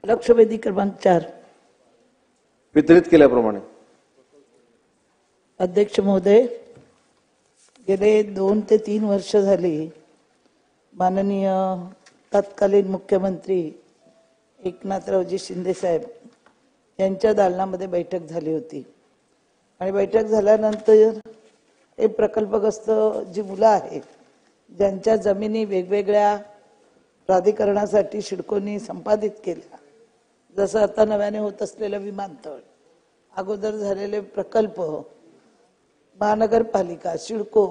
लक्षवेधी क्रमांक 4 वितरित केल्याप्रमाणे अध्यक्ष महोदय, गेले 2 ते 3 वर्ष झाली माननीय तत्कालीन मुख्यमंत्री एकनाथरावजी शिंदे साहेब यांच्या दालनामध्ये बैठक झाली होती आणि बैठक झाल्यानंतर हे प्रकल्पग्रस्त जी मुलं आहेत ज्यांच्या जमिनी वेगवेगळ्या प्राधिकरणासाठी सिडकोनी संपादित केल्या, जसं आता नव्याने होत असलेलं विमानतळ, अगोदर झालेले प्रकल्प, महानगरपालिका, सिडको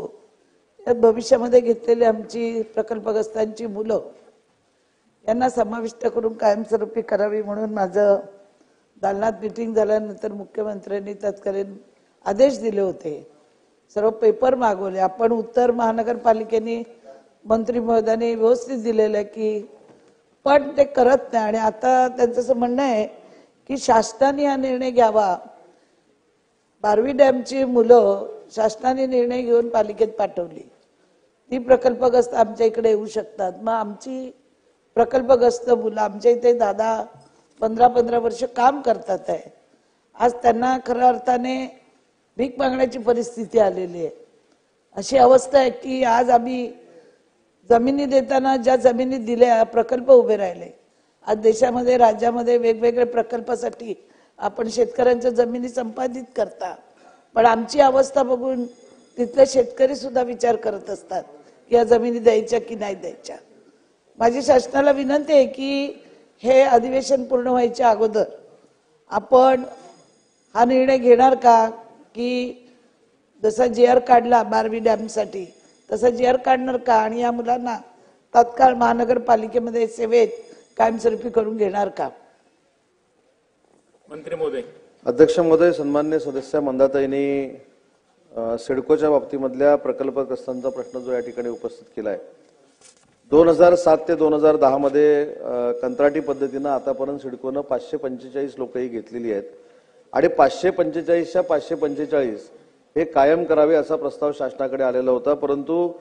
यात भविष्यामध्ये घेतलेली आमची प्रकल्पग्रस्तांची मुलं यांना समाविष्ट करून कायमस्वरूपी करावी म्हणून माझं दालनात मीटिंग झाल्यानंतर मुख्यमंत्र्यांनी तत्कालीन आदेश दिले होते. सर्व पेपर मागवले. आपण उत्तर महानगरपालिकेने मंत्री महोदयांनी व्यवस्थित दिलेलं आहे की पण ते करत नाही आणि आता त्यांचं असं म्हणणं आहे की शासनाने हा निर्णय घ्यावा. बारवी डॅमची मुलं शासनाने निर्णय घेऊन पालिकेत पाठवली, ती प्रकल्पग्रस्त आमच्या इकडे येऊ शकतात. मग आमची प्रकल्पग्रस्त मुलं आमच्या इथे 15 वर्ष काम करतात आहे. आज त्यांना खऱ्या अर्थाने भीक मागण्याची परिस्थिती आलेली आहे. अशी अवस्था आहे की आज आम्ही जमिनी देताना ज्या जमिनी दिल्या प्रकल्प उभे राहिले. आज देशामध्ये राज्यामध्ये वेगवेगळ्या प्रकल्पासाठी आपण शेतकऱ्यांच्या जमिनी संपादित करता, पण आमची अवस्था बघून तिथले शेतकरी सुद्धा विचार करत असतात की या जमिनी द्यायच्या की नाही द्यायच्या. माझी शासनाला विनंती आहे की हे अधिवेशन पूर्ण व्हायच्या अगोदर आपण हा निर्णय घेणार का की जसा GR काढला बारवी डॅमसाठी तसा GR काढणार का आणि या मुलांना तात्काळ महानगरपालिकेमध्ये सेवेत कायमस्वरूपी करून घेणार का? मंत्री महोदय. अध्यक्ष महोदय, सन्माननीय सदस्य मंदाताईंनी सिडकोच्या बाबतीमधल्या प्रकल्पग्रस्तांचा प्रश्न जो या ठिकाणी उपस्थित केला आहे. 2007 ते 2010 मध्ये कंत्राटी पद्धतीनं आतापर्यंत सिडकोनं 545 लोकही घेतलेली आहेत आणि 545च्या 545 हे कायम करावे असा प्रस्ताव शासनाकडे आलेला होता. परंतु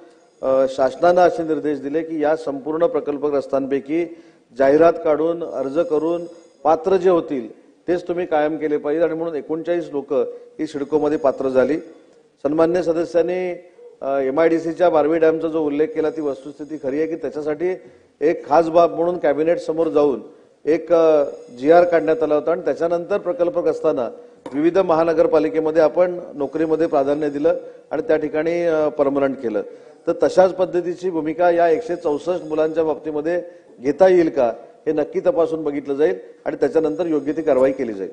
शासनानं असे निर्देश दिले की या संपूर्ण प्रकल्पग्रस्तांपैकी जाहिरात काढून अर्ज करून पात्र जे होतील तेच तुम्ही कायम केले पाहिजे आणि म्हणून 39 लोक ही सिडकोमध्ये पात्र झाली. सन्मान्य सदस्यांनी MIDCच्या बारवी डॅमचा जो उल्लेख केला ती वस्तुस्थिती खरी आहे की त्याच्यासाठी एक खास बाब म्हणून कॅबिनेट समोर जाऊन एक GR काढण्यात आला होता आणि त्याच्यानंतर प्रकल्पग्रस्तांना विविध महानगरपालिकेमध्ये आपण नोकरीमध्ये प्राधान्य दिलं आणि त्या ठिकाणी परमनंट केलं. तर तशाच पद्धतीची भूमिका या 164 मुलांच्या बाबतीमध्ये घेता येईल का हे नक्की तपासून बघितलं जाईल आणि त्याच्यानंतर योग्य ती कारवाई केली जाईल.